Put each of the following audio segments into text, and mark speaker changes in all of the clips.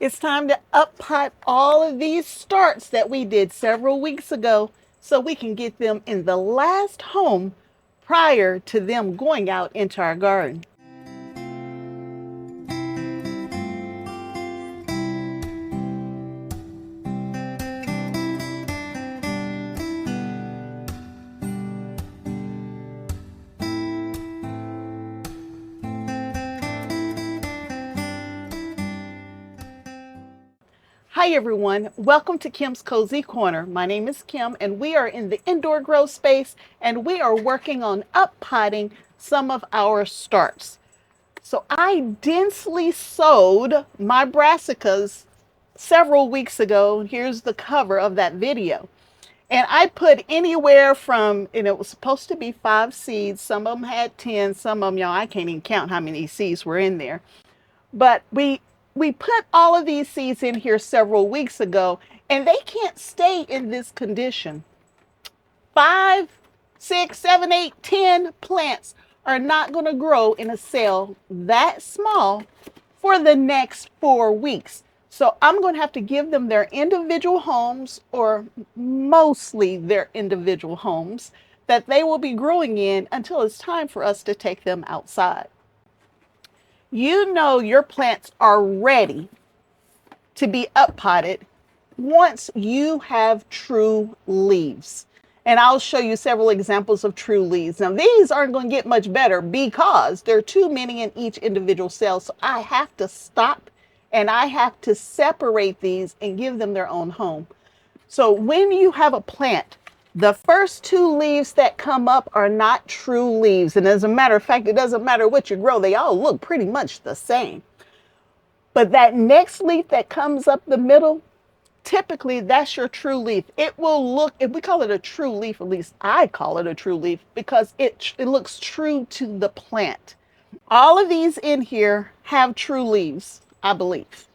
Speaker 1: It's time to up pot all of these starts that we did several weeks ago so we can get them in the last home prior to them going out into our garden. Hi everyone, welcome to Kim's Cozy Corner. My name is Kim and we are in the indoor grow space and we are working on up potting some of our starts. So I densely sowed my brassicas several weeks ago. Here's the cover of that video. And I put anywhere from, and it was supposed to be 5 seeds. Some of them had 10, some of them, y'all, I can't even count how many seeds were in there. But we put all of these seeds in here several weeks ago, and they can't stay in this condition. 5, 6, 7, 8, 10 plants are not going to grow in a cell that small for the next 4 weeks. So I'm going to have to give them their individual homes, or mostly their individual homes, that they will be growing in until it's time for us to take them outside. You know your plants are ready to be up potted once you have true leaves. And I'll show you several examples of true leaves. Now, these aren't going to get much better because there are too many in each individual cell. So I have to stop and I have to separate these and give them their own home. So when you have a plant, the first 2 leaves that come up are not true leaves. And as a matter of fact, it doesn't matter what you grow, they all look pretty much the same. But that next leaf that comes up the middle, typically that's your true leaf. It will look, if we call it a true leaf, at least I call it a true leaf, because it looks true to the plant. All of these in here have true leaves, I believe.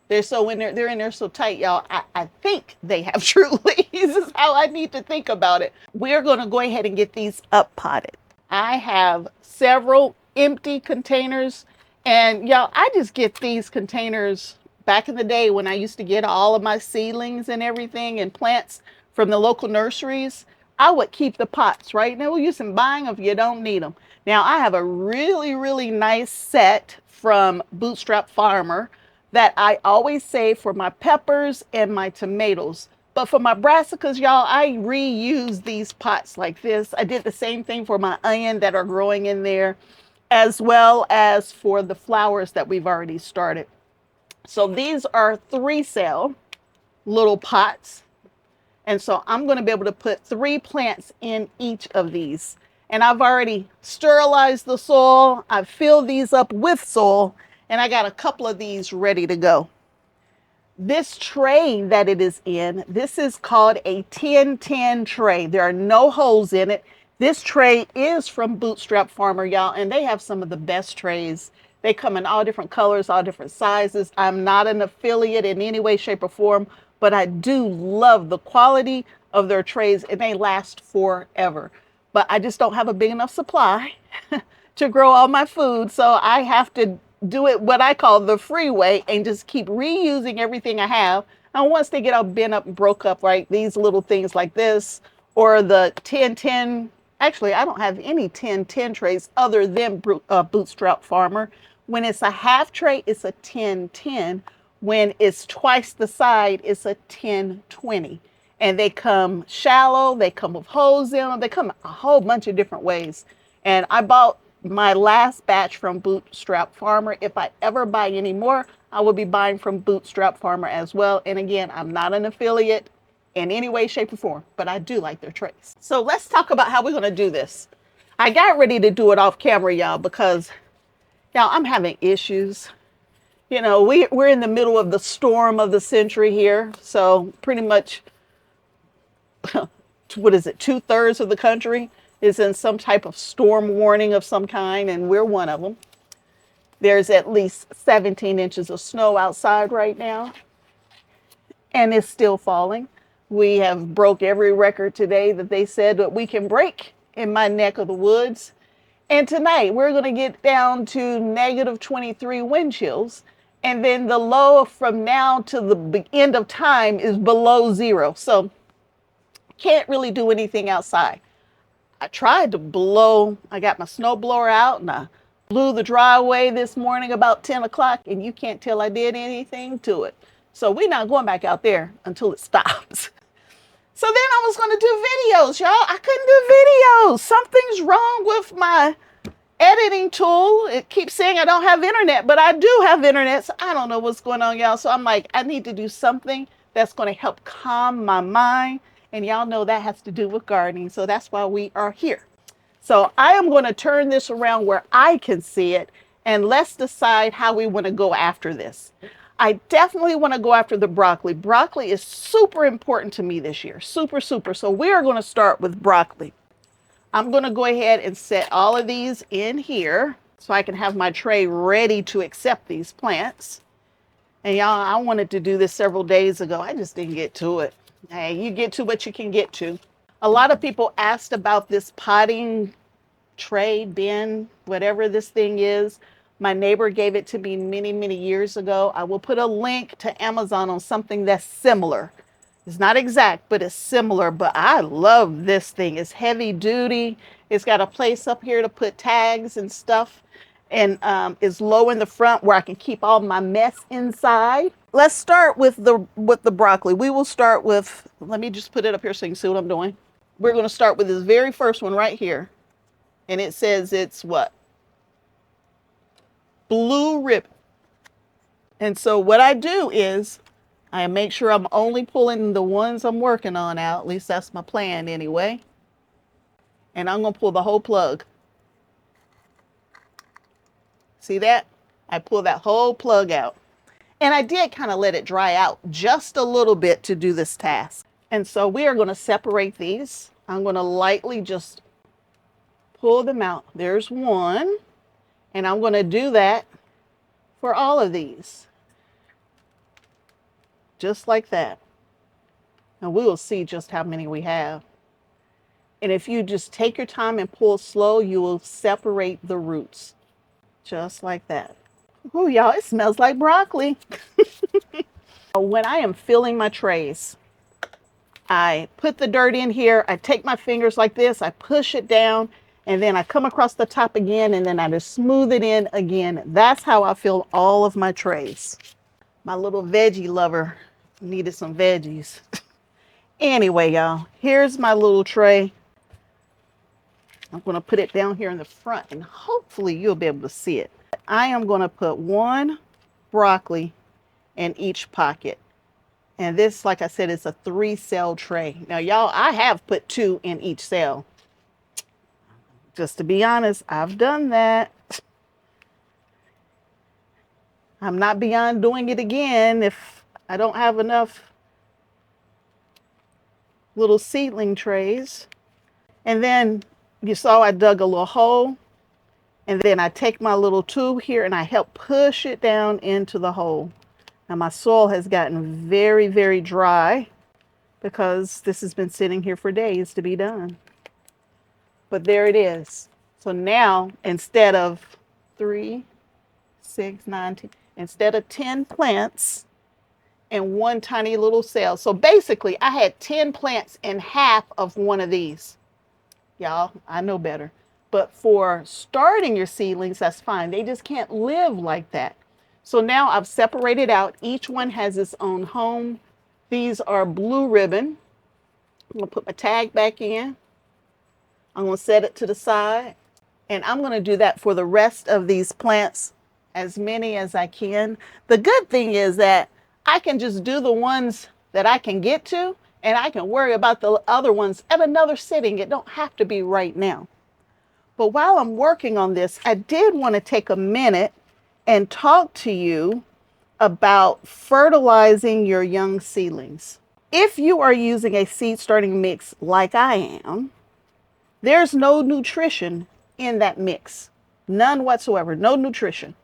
Speaker 1: They're in there so tight, y'all. I think they have true leaves is how I need to think about it. We're going to go ahead and get these up potted. I have several empty containers, and y'all, I just get these containers back in the day when I used to get all of my seedlings and everything and plants from the local nurseries. I would keep the pots, right? No use in buying them if you don't need them. Now I have a really nice set from Bootstrap Farmer that I always save for my peppers and my tomatoes. But for my brassicas, y'all, I reuse these pots like this. I did the same thing for my onion that are growing in there, as well as for the flowers that we've already started. So these are 3-cell little pots. And so I'm going to be able to put 3 plants in each of these. And I've already sterilized the soil. I've filled these up with soil. And I got a couple of these ready to go. This tray that it is in, this is called a 10-10 tray. There are no holes in it. This tray is from Bootstrap Farmer, y'all, and they have some of the best trays. They come in all different colors, all different sizes. I'm not an affiliate in any way, shape, or form, but I do love the quality of their trays, and they last forever. But I just don't have a big enough supply to grow all my food, so I have to do it what I call the free way and just keep reusing everything I have. And once they get all bent up and broke up, right, these little things like this, or the 10-10, actually I don't have any 10-10 trays other than Bootstrap Farmer. When it's a half tray, it's a 10-10. When it's twice the side, it's a 10-20. And they come shallow, they come with holes in them, they come a whole bunch of different ways. And I bought my last batch from Bootstrap Farmer. If I ever buy any more, I will be buying from Bootstrap Farmer as well. And again, I'm not an affiliate in any way, shape, or form, but I do like their trays. So let's talk about how we're going to do this. I got ready to do it off camera, y'all, because y'all, I'm having issues. You know, we're in the middle of the storm of the century here. So pretty much, what is it, 2/3 of the country is in some type of storm warning of some kind, and we're one of them. There's at least 17 inches of snow outside right now, and it's still falling. We have broke every record today that they said that we can break in my neck of the woods. And tonight we're going to get down to -23 wind chills. And then the low from now to the end of time is below 0. So can't really do anything outside. I tried to blow, I got my snow blower out and I blew the driveway this morning about 10 o'clock, and you can't tell I did anything to it. So we're not going back out there until it stops. So then I was going to do videos, y'all. I couldn't do videos. Something's wrong with my editing tool. It keeps saying I don't have internet, but I do have internet. So I don't know what's going on, y'all. So I'm like, I need to do something that's going to help calm my mind. And y'all know that has to do with gardening. So that's why we are here. So I am going to turn this around where I can see it, and let's decide how we want to go after this. I definitely want to go after the broccoli. Broccoli is super important to me this year. Super, super. So we are going to start with broccoli. I'm going to go ahead and set all of these in here so I can have my tray ready to accept these plants. And y'all, I wanted to do this several days ago. I just didn't get to it. Hey, you get to what you can get to. A lot of people asked about this potting tray, bin, whatever this thing is. My neighbor gave it to me many, many years ago. I will put a link to Amazon on something that's similar. It's not exact, but it's similar. But I love this thing. It's heavy duty. It's got a place up here to put tags and stuff. And it's low in the front where I can keep all my mess inside. Let's start with the broccoli. We will start with, let me just put it up here so you can see what I'm doing. We're going to start with this very first one right here. And it says it's what? Blue ribbon. And so what I do is I make sure I'm only pulling the ones I'm working on out. At least that's my plan anyway. And I'm going to pull the whole plug. See that? I pull that whole plug out. And I did kind of let it dry out just a little bit to do this task. And so we are going to separate these. I'm going to lightly just pull them out. There's one. And I'm going to do that for all of these. Just like that. And we will see just how many we have. And if you just take your time and pull slow, you will separate the roots. Just like that. Oh, y'all, it smells like broccoli. When I am filling my trays, I put the dirt in here. I take my fingers like this. I push it down. And then I come across the top again. And then I just smooth it in again. That's how I fill all of my trays. My little veggie lover needed some veggies. Anyway, y'all, here's my little tray. I'm going to put it down here in the front. And hopefully you'll be able to see it. I am going to put one broccoli in each pocket. And this, like I said, is a 3-cell tray. Now, y'all, I have put 2 in each cell. Just to be honest, I've done that. I'm not beyond doing it again if I don't have enough little seedling trays. And then you saw I dug a little hole. And then I take my little tube here and I help push it down into the hole. Now my soil has gotten very, very dry because this has been sitting here for days to be done. But there it is. So now instead of 3, 6, 9, 10, instead of 10 plants in one tiny little cell. So basically I had 10 plants in half of one of these. Y'all, I know better. But for starting your seedlings, that's fine. They just can't live like that. So now I've separated out. Each one has its own home. These are blue ribbon. I'm going to put my tag back in. I'm going to set it to the side. And I'm going to do that for the rest of these plants, as many as I can. The good thing is that I can just do the ones that I can get to, and I can worry about the other ones at another sitting. It don't have to be right now. But while I'm working on this, I did want to take a minute and talk to you about fertilizing your young seedlings. If you are using a seed starting mix like I am, there's no nutrition in that mix. None whatsoever, no nutrition.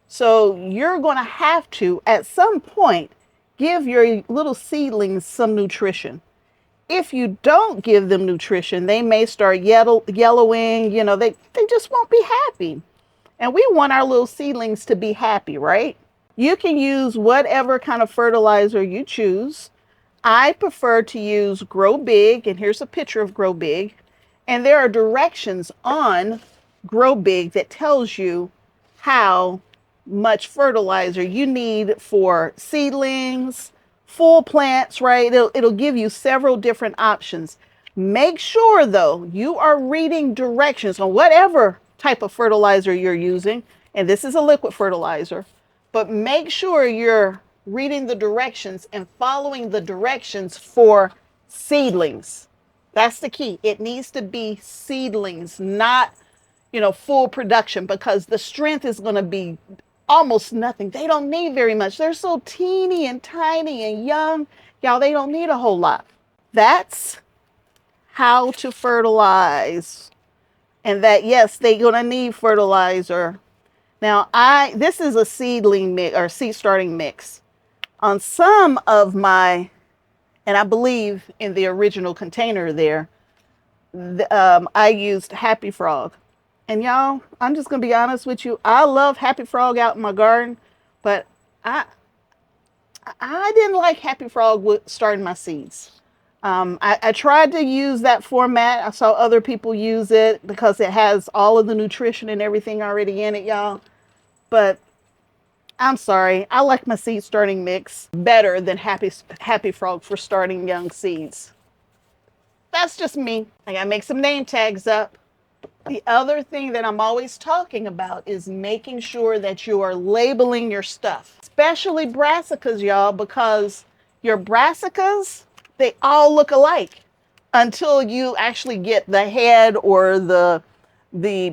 Speaker 1: So you're going to have to, at some point, give your little seedlings some nutrition. If you don't give them nutrition, they may start yellowing, you know, they just won't be happy. And we want our little seedlings to be happy, right? You can use whatever kind of fertilizer you choose. I prefer to use Grow Big, and here's a picture of Grow Big. And there are directions on Grow Big that tells you how much fertilizer you need for seedlings, full plants, right? It'll give you several different options. Make sure though, you are reading directions on whatever type of fertilizer you're using. And this is a liquid fertilizer, but make sure you're reading the directions and following the directions for seedlings. That's the key. It needs to be seedlings, not, full production, because the strength is going to be almost nothing. They don't need very much. They're so teeny and tiny and young. Y'all, they don't need a whole lot. That's how to fertilize. And that, yes, they're going to need fertilizer. Now, this is a seedling mix or seed starting mix. On some of my, and I believe in the original container there, I used Happy Frog. And y'all, I'm just going to be honest with you. I love Happy Frog out in my garden, but I didn't like Happy Frog with starting my seeds. I tried to use that format. I saw other people use it because it has all of the nutrition and everything already in it, y'all. But I'm sorry. I like my seed starting mix better than Happy Frog for starting young seeds. That's just me. I gotta make some name tags up. The other thing that I'm always talking about is making sure that you are labeling your stuff, especially brassicas, y'all, because your brassicas, they all look alike until you actually get the head or the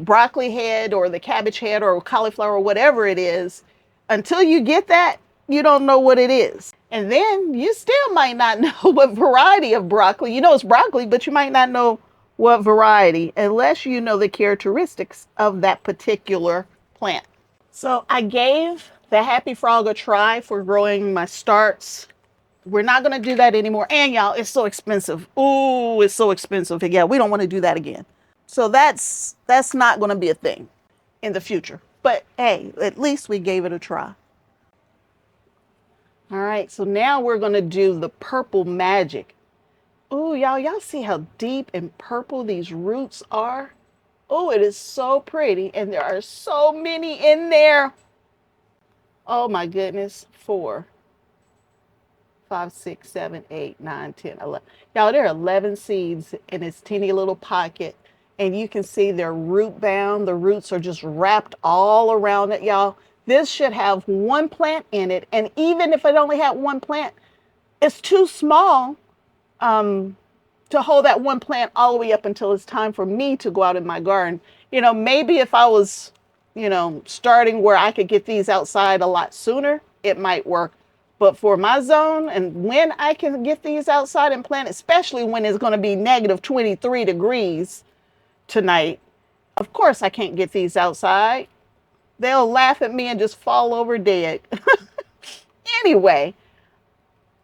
Speaker 1: broccoli head or the cabbage head or cauliflower or whatever it is. Until you get that, you don't know what it is. And then you still might not know what variety of broccoli. You know it's broccoli, but you might not know what variety unless you know the characteristics of that particular plant. So I gave the Happy Frog a try for growing my starts. We're not going to do that anymore. And y'all, it's so expensive. Ooh, it's so expensive. Yeah, we don't want to do that again. So that's not going to be a thing in the future. But hey, at least we gave it a try. All right, so now we're going to do the purple magic. Ooh, y'all see how deep and purple these roots are? Oh, it is so pretty. And there are so many in there. Oh my goodness. 4, 5, 6, 7, 8, 9, 10, 11. Y'all, there are 11 seeds in this teeny little pocket. And you can see they're root bound. The roots are just wrapped all around it, y'all. This should have one plant in it. And even if it only had one plant, it's too small to hold that one plant all the way up until it's time for me to go out in my garden. Maybe if I was, starting where I could get these outside a lot sooner, it might work. But for my zone and when I can get these outside and plant, especially when it's going to be negative 23 degrees tonight, of course I can't get these outside. They'll laugh at me and just fall over dead. Anyway,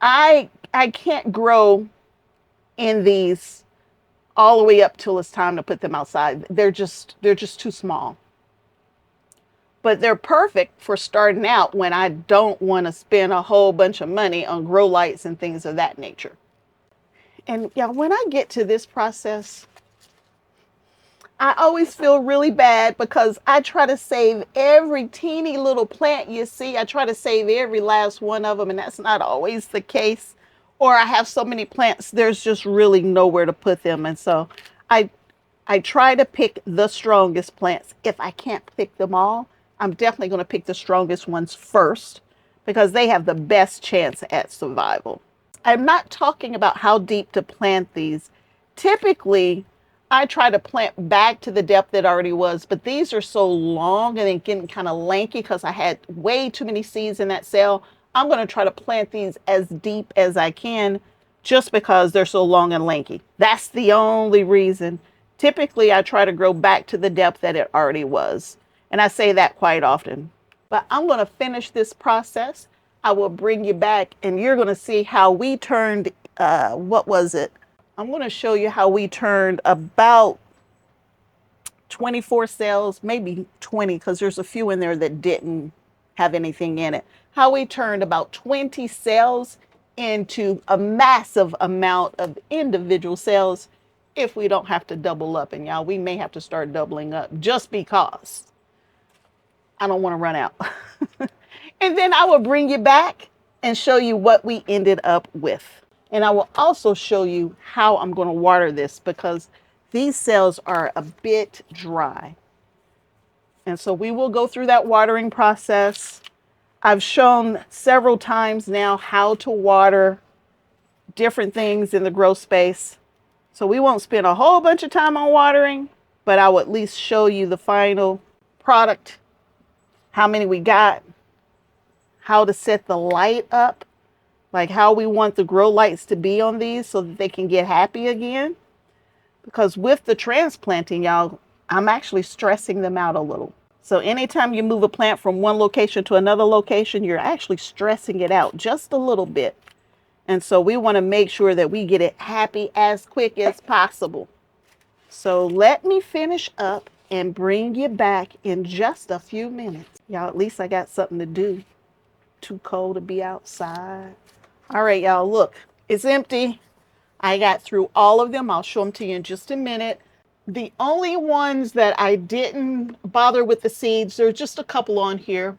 Speaker 1: I can't grow in these all the way up till it's time to put them outside. They're just too small. But they're perfect for starting out when I don't want to spend a whole bunch of money on grow lights and things of that nature. And yeah, when I get to this process, I always feel really bad because I try to save every teeny little plant you see. I try to save every last one of them, and that's not always the case. Or I have so many plants, there's just really nowhere to put them. And so I try to pick the strongest plants. If I can't pick them all, I'm definitely going to pick the strongest ones first because they have the best chance at survival. I'm not talking about how deep to plant these. Typically, I try to plant back to the depth it already was, but these are so long and it's getting kind of lanky because I had way too many seeds in that cell. I'm going to try to plant these as deep as I can just because they're so long and lanky. That's the only reason. Typically, I try to grow back to the depth that it already was. And I say that quite often. But I'm going to finish this process. I will bring you back and you're going to see how we turned, what was it? I'm going to show you how we turned about 24 cells, maybe 20, because there's a few in there that didn't have anything in it. How we turned about 20 cells into a massive amount of individual cells if we don't have to double up. And y'all, we may have to start doubling up just because I don't want to run out. And then I will bring you back and show you what we ended up with. And I will also show you how I'm going to water this because these cells are a bit dry. And so we will go through that watering process. I've shown several times now how to water different things in the grow space. So we won't spend a whole bunch of time on watering, but I will at least show you the final product, how many we got, how to set the light up, like how we want the grow lights to be on these so that they can get happy again. Because with the transplanting, y'all, I'm actually stressing them out a little. So anytime you move a plant from one location to another location, you're actually stressing it out just a little bit. And so we want to make sure that we get it happy as quick as possible. So let me finish up and bring you back in just a few minutes. Y'all, at least I got something to do. Too cold to be outside. All right, y'all, look, it's empty. I got through all of them. I'll show them to you in just a minute. The only ones that I didn't bother with the seeds, there's just a couple on here.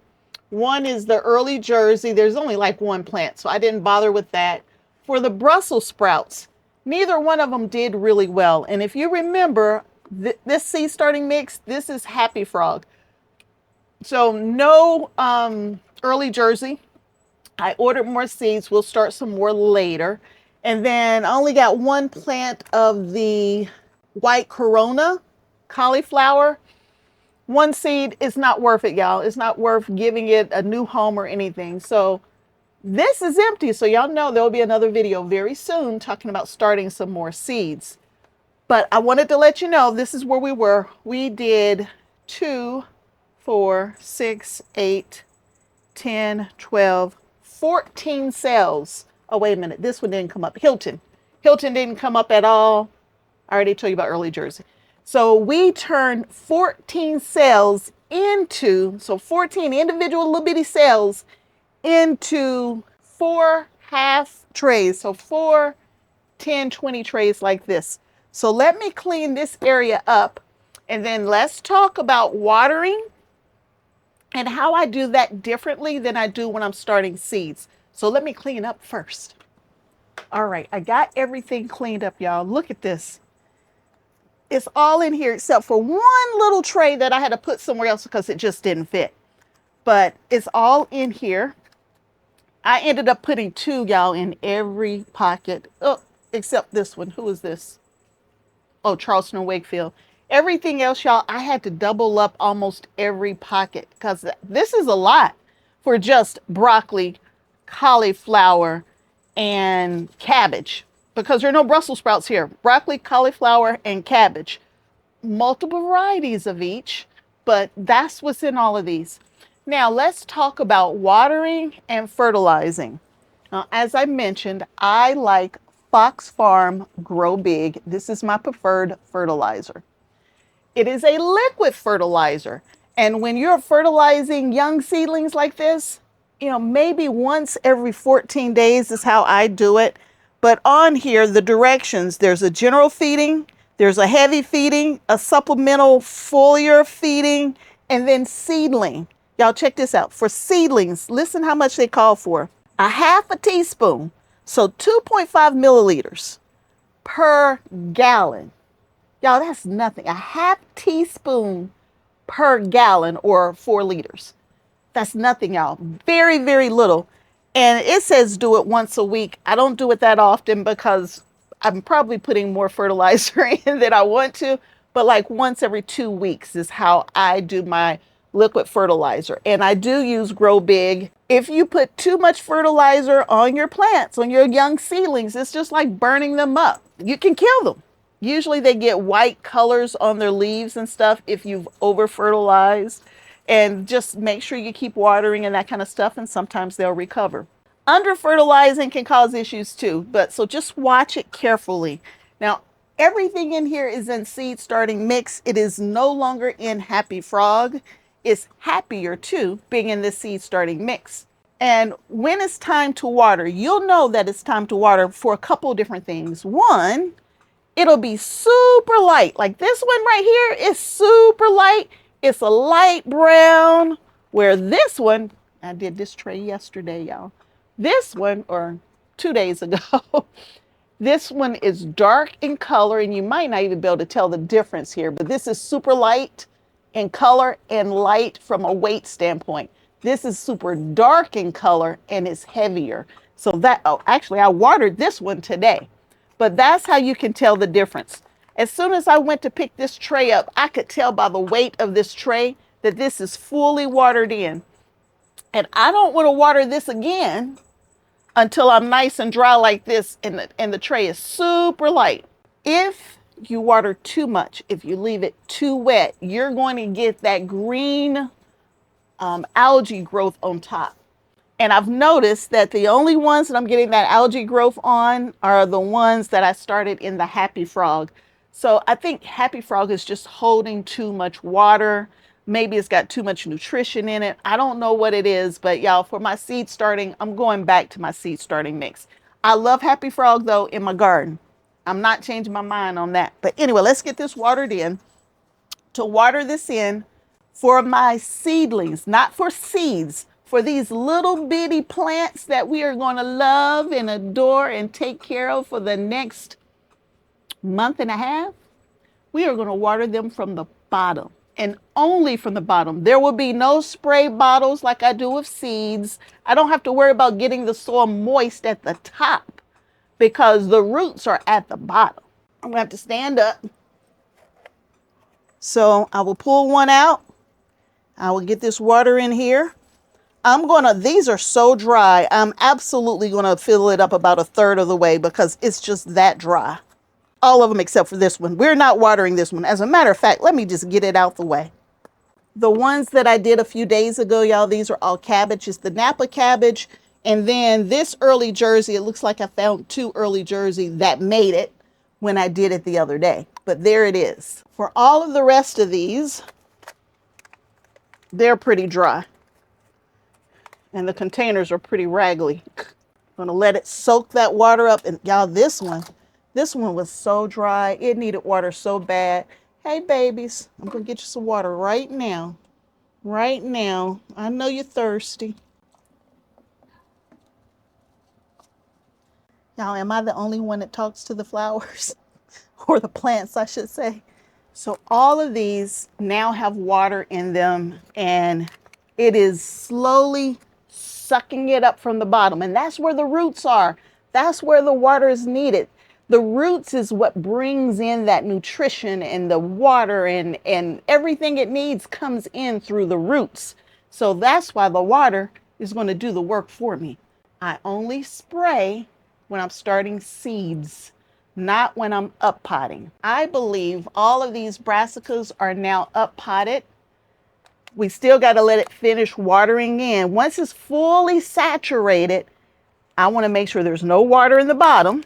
Speaker 1: One is the early Jersey. There's only like one plant, so I didn't bother with that. For the Brussels sprouts, neither one of them did really well. And if you remember, this seed starting mix, this is Happy Frog. So no early Jersey. I ordered more seeds. We'll start some more later. And then I only got one plant of the white Corona cauliflower. One seed is not worth it, y'all. It's not worth giving it a new home or anything. So this is empty. So y'all know there'll be another video very soon talking about starting some more seeds. But I wanted to let you know this is where we were. We did 2, 4, 6, 8, 10, 12, 14 cells. Oh, wait a minute. This one didn't come up. Hilton didn't come up at all. I already told you about early Jersey. So we turned 14 cells into, so 14 individual little bitty cells into 4 half trays. So 4, 10, 20 trays like this. So let me clean this area up and then let's talk about watering and how I do that differently than I do when I'm starting seeds. So let me clean up first. All right, I got everything cleaned up, y'all. Look at this. It's all in here except for one little tray that I had to put somewhere else because it just didn't fit. But it's all in here. I ended up putting 2, y'all, in every pocket. Oh, except this one. Who is this? Oh, Charleston and Wakefield. Everything else, y'all, I had to double up almost every pocket because this is a lot for just broccoli, cauliflower, and cabbage because there are no Brussels sprouts here. Broccoli, cauliflower, and cabbage. Multiple varieties of each, but that's what's in all of these. Now let's talk about watering and fertilizing. Now, as I mentioned, I like Fox Farm Grow Big. This is my preferred fertilizer. It is a liquid fertilizer. And when you're fertilizing young seedlings like this, you know, maybe once every 14 days is how I do it. But on here, the directions, there's a general feeding, there's a heavy feeding, a supplemental foliar feeding, and then seedling. Y'all check this out. For seedlings, listen how much they call for. A half a teaspoon, so 2.5 milliliters per gallon. Y'all, that's nothing. A half teaspoon per gallon or 4 liters. That's nothing, y'all. Very, very little. And it says do it once a week. I don't do it that often because I'm probably putting more fertilizer in than I want to. But like once every 2 weeks is how I do my liquid fertilizer. And I do use Grow Big. If you put too much fertilizer on your plants, on your young seedlings, it's just like burning them up. You can kill them. Usually they get white colors on their leaves and stuff if you've over fertilized. And just make sure you keep watering and that kind of stuff, and sometimes they'll recover. Under fertilizing can cause issues too, but so just watch it carefully. Now, everything in here is in seed starting mix. It is no longer in Happy Frog. is happier too, being in this seed starting mix. And when it's time to water, you'll know that it's time to water for a couple different things. One, it'll be super light. Like this one right here is super light. It's a light brown, where this one, I did this tray yesterday, y'all. This one, or 2 days ago, this one is dark in color, and you might not even be able to tell the difference here, but this is super light in color and light from a weight standpoint. This is super dark in color and it's heavier. So that, oh, actually I watered this one today, but that's how you can tell the difference. As soon as I went to pick this tray up, I could tell by the weight of this tray that this is fully watered in. And I don't want to water this again until I'm nice and dry like this, and the tray is super light. If you water too much, if you leave it too wet, you're going to get that green algae growth on top. And I've noticed that the only ones that I'm getting that algae growth on are the ones that I started in the Happy Frog. So I think Happy Frog is just holding too much water. Maybe it's got too much nutrition in it. I don't know what it is, but y'all, for my seed starting, I'm going back to my seed starting mix. I love Happy Frog though in my garden. I'm not changing my mind on that. But anyway, let's get this watered in. To water this in for my seedlings, not for seeds, for these little bitty plants that we are going to love and adore and take care of for the next month and a half. We are going to water them from the bottom, and only from the bottom. There will be no spray bottles like I do with seeds. I don't have to worry about getting the soil moist at the top because the roots are at the bottom. I'm going to have to stand up. So I will pull one out. I will get this water in here. These are so dry. I'm absolutely going to fill it up about a third of the way because it's just that dry. All of them except for this one. We're not watering this one. As a matter of fact, let me just get it out the way. The ones that I did a few days ago, y'all, these are all cabbage. It's the Napa cabbage. And then this early Jersey, it looks like I found 2 early Jersey that made it when I did it the other day. But there it is. For all of the rest of these, they're pretty dry. And the containers are pretty raggedy. I'm going to let it soak that water up. And y'all, this one was so dry. It needed water so bad. Hey, babies, I'm going to get you some water right now. Right now. I know you're thirsty. Y'all, am I the only one that talks to the flowers? Or the plants, I should say. So all of these now have water in them, and it is slowly sucking it up from the bottom. And that's where the roots are. That's where the water is needed. The roots is what brings in that nutrition, and the water and everything it needs comes in through the roots. So that's why the water is going to do the work for me. I only spray when I'm starting seeds, not when I'm up potting. I believe all of these brassicas are now up potted. We still got to let it finish watering in. Once it's fully saturated, I want to make sure there's no water in the bottom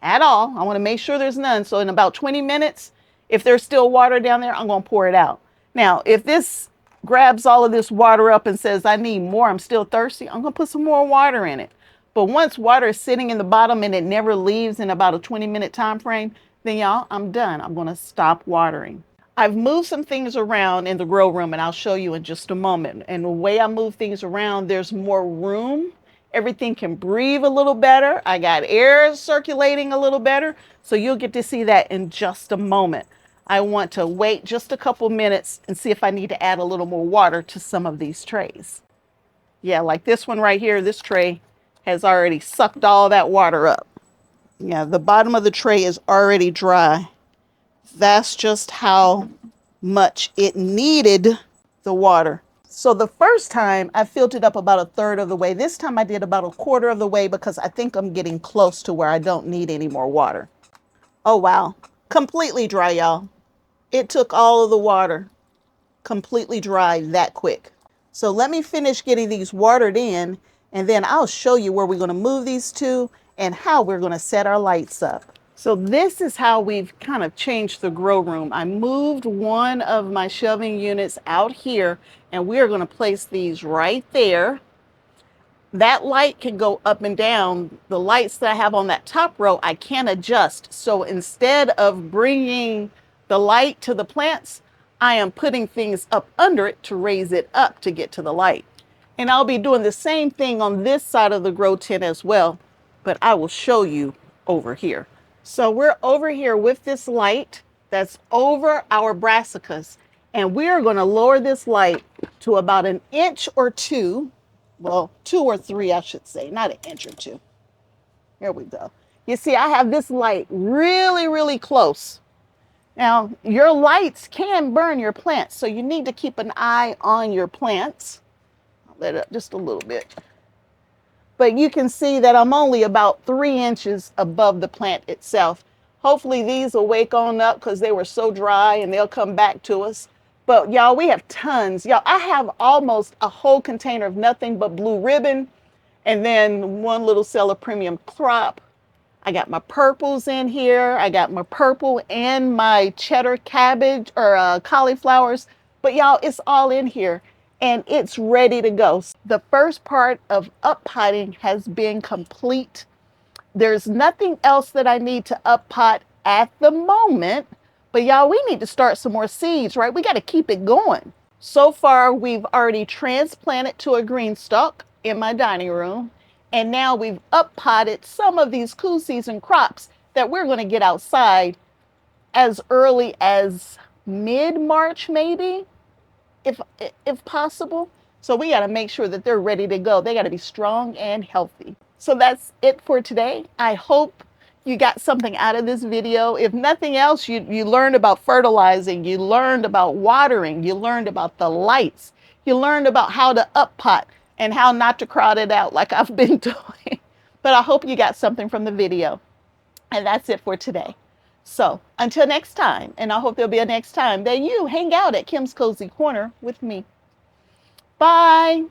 Speaker 1: at all. I want to make sure there's none. So in about 20 minutes, if there's still water down there, I'm going to pour it out. Now, if this grabs all of this water up and says, I need more, I'm still thirsty, I'm going to put some more water in it. But once water is sitting in the bottom and it never leaves in about a 20-minute time frame, then y'all, I'm done. I'm going to stop watering. I've moved some things around in the grow room, and I'll show you in just a moment. And the way I move things around, there's more room. Everything can breathe a little better. I got air circulating a little better. So you'll get to see that in just a moment. I want to wait just a couple minutes and see if I need to add a little more water to some of these trays. Yeah, like this one right here, this tray has already sucked all that water up. Yeah, the bottom of the tray is already dry. That's just how much it needed the water. So the first time I filled it up about a third of the way. This time I did about a quarter of the way because I think I'm getting close to where I don't need any more water. Oh, wow. Completely dry, y'all. It took all of the water. Completely dry that quick. So let me finish getting these watered in, and then I'll show you where we're going to move these to and how we're going to set our lights up. So this is how we've kind of changed the grow room. I moved one of my shelving units out here, and we are going to place these right there. That light can go up and down. The lights that I have on that top row, I can adjust. So instead of bringing the light to the plants, I am putting things up under it to raise it up to get to the light. And I'll be doing the same thing on this side of the grow tent as well, but I will show you over here. So we're over here with this light that's over our brassicas, and we're going to lower this light to about an inch or two. Well, 2 or 3, I should say, not an inch or 2. Here we go. You see, I have this light really, really close. Now, your lights can burn your plants, so you need to keep an eye on your plants. I'll let it up just a little bit. But you can see that I'm only about 3 inches above the plant itself. Hopefully these will wake on up because they were so dry and they'll come back to us. But y'all, we have tons. Y'all, I have almost a whole container of nothing but blue ribbon, and then one little cell of premium crop. I got my purples in here. I got my purple and my cheddar cabbage or cauliflowers. But y'all, it's all in here and it's ready to go. The first part of up potting has been complete. There's nothing else that I need to up pot at the moment. But y'all, we need to start some more seeds, right? We got to keep it going. So far, we've already transplanted to a green stalk in my dining room. And now we've up potted some of these cool season crops that we're going to get outside as early as mid-March, maybe, if possible. So we got to make sure that they're ready to go. They got to be strong and healthy. So that's it for today. I hope you got something out of this video. If nothing else, you learned about fertilizing, you learned about watering, you learned about the lights, you learned about how to up pot and how not to crowd it out like I've been doing. But I hope you got something from the video. And that's it for today. So until next time, and I hope there'll be a next time that you hang out at Kim's Cozy Corner with me. Bye.